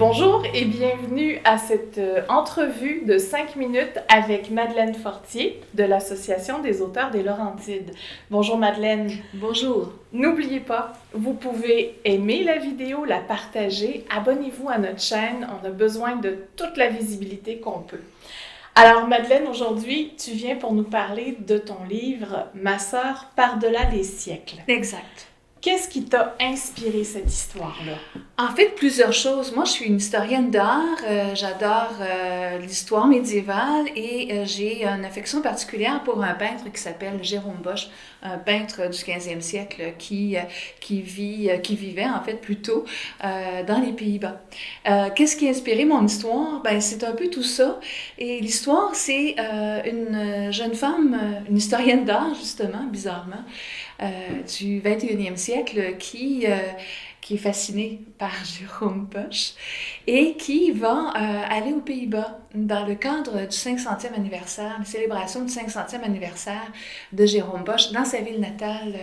Bonjour et bienvenue à cette entrevue de 5 minutes avec Madeleine Fortier de l'Association des auteurs des Laurentides. Bonjour Madeleine. Bonjour. N'oubliez pas, vous pouvez aimer la vidéo, la partager, abonnez-vous à notre chaîne, on a besoin de toute la visibilité qu'on peut. Alors Madeleine, aujourd'hui, tu viens pour nous parler de ton livre « Ma sœur par-delà les siècles ». Exact. Qu'est-ce qui t'a inspiré cette histoire-là? En fait, plusieurs choses. Moi, je suis une historienne d'art. J'adore l'histoire médiévale et j'ai une affection particulière pour un peintre qui s'appelle Jérôme Bosch, un peintre du 15e siècle qui vivait en fait plutôt dans les Pays-Bas. Qu'est-ce qui a inspiré mon histoire? Ben, c'est un peu tout ça. Et l'histoire, c'est une jeune femme, une historienne d'art, justement, bizarrement, du 21e siècle qui est fascinée par Jérôme Bosch et qui va aller aux Pays-Bas dans le cadre du 500e anniversaire, la célébration du 500e anniversaire de Jérôme Bosch dans sa ville natale,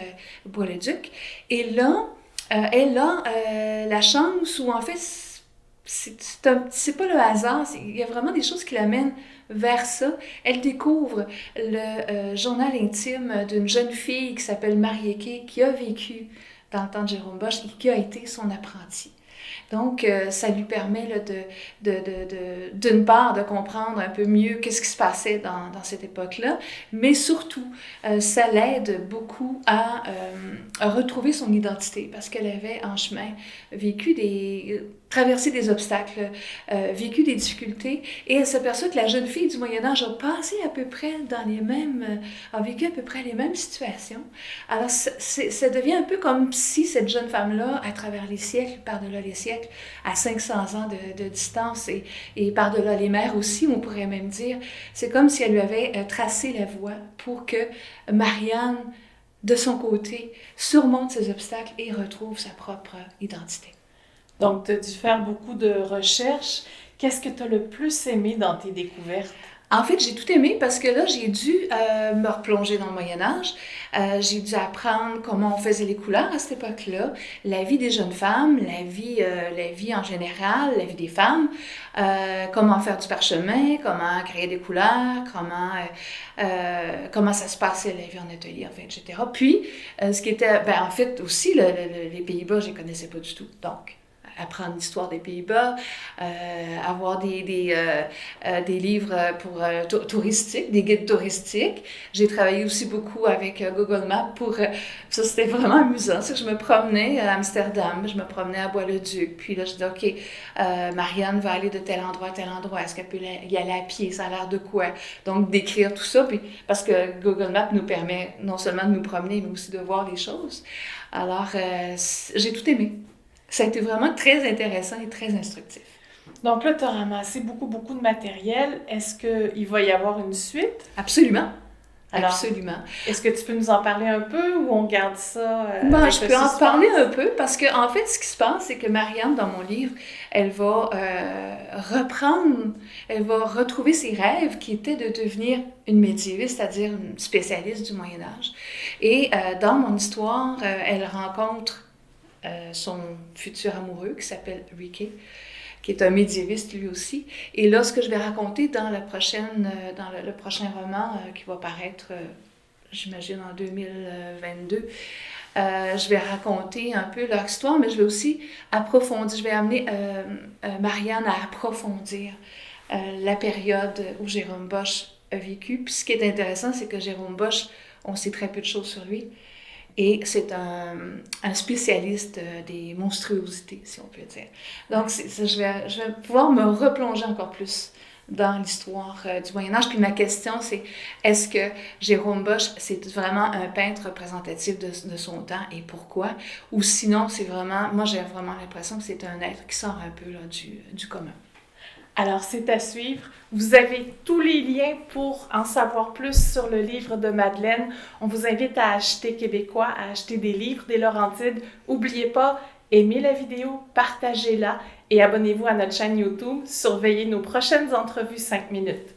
Bois-le-Duc. Et là, elle a la chance où en fait, c'est pas le hasard, il y a vraiment des choses qui l'amènent vers ça. Elle découvre le journal intime d'une jeune fille qui s'appelle Marieke, qui a vécu dans le temps de Jérôme Bosch et qui a été son apprenti. Donc, ça lui permet là, d'une part de comprendre un peu mieux qu'est-ce qui se passait dans cette époque-là, mais surtout, ça l'aide beaucoup à retrouver son identité parce qu'elle avait en chemin traversé des obstacles, vécu des difficultés, et elle s'aperçoit que la jeune fille du Moyen-Âge a passé à peu près a vécu à peu près les mêmes situations. Alors, ça devient un peu comme si cette jeune femme-là, à travers les siècles, par-delà les siècles, à 500 ans de distance et par-delà les mers aussi, on pourrait même dire, c'est comme si elle lui avait tracé la voie pour que Marianne, de son côté, surmonte ses obstacles et retrouve sa propre identité. Donc, tu as dû faire beaucoup de recherches. Qu'est-ce que tu as le plus aimé dans tes découvertes? En fait, j'ai tout aimé parce que là, j'ai dû me replonger dans le Moyen-Âge. J'ai dû apprendre comment on faisait les couleurs à cette époque-là, la vie des jeunes femmes, la vie en général, la vie des femmes, comment faire du parchemin, comment créer des couleurs, comment ça se passait la vie en atelier, en fait, etc. Puis, ce qui était, en fait, aussi, les Pays-Bas, je ne les connaissais pas du tout. Donc, apprendre l'histoire des Pays-Bas, avoir des livres touristiques, des guides touristiques. J'ai travaillé aussi beaucoup avec Google Maps ça c'était vraiment amusant. C'est que je me promenais à Amsterdam, je me promenais à Bois-le-Duc, puis là je dis OK, Marianne va aller de tel endroit à tel endroit, est-ce qu'elle peut y aller à pied, ça a l'air de quoi? Donc d'écrire tout ça, puis parce que Google Maps nous permet non seulement de nous promener, mais aussi de voir les choses. Alors j'ai tout aimé. Ça a été vraiment très intéressant et très instructif. Donc là, tu as ramassé beaucoup de matériel. Est-ce qu'il va y avoir une suite? Absolument. Alors, absolument. Est-ce que tu peux nous en parler un peu ou on garde ça Je peux en parler un peu parce que en fait, ce qui se passe, c'est que Marianne, dans mon livre, elle va retrouver ses rêves qui étaient de devenir une médiéviste, c'est-à-dire une spécialiste du Moyen-Âge. Et dans mon histoire, elle rencontre son futur amoureux qui s'appelle Riquet, qui est un médiéviste lui aussi. Et là, ce que je vais raconter dans le prochain roman qui va paraître, j'imagine, en 2022, je vais raconter un peu leur histoire, mais je vais aussi approfondir, je vais amener Marianne à approfondir la période où Jérôme Bosch a vécu. Puis ce qui est intéressant, c'est que Jérôme Bosch, on sait très peu de choses sur lui. Et c'est un spécialiste des monstruosités, si on peut dire. Donc, je vais pouvoir me replonger encore plus dans l'histoire du Moyen-Âge. Puis ma question, c'est est-ce que Jérôme Bosch, c'est vraiment un peintre représentatif de son temps et pourquoi? Ou sinon, moi j'ai vraiment l'impression que c'est un être qui sort un peu là, du commun. Alors, c'est à suivre. Vous avez tous les liens pour en savoir plus sur le livre de Madeleine. On vous invite à acheter québécois, à acheter des livres des Laurentides. N'oubliez pas, aimez la vidéo, partagez-la et abonnez-vous à notre chaîne YouTube. Surveillez nos prochaines entrevues 5 minutes.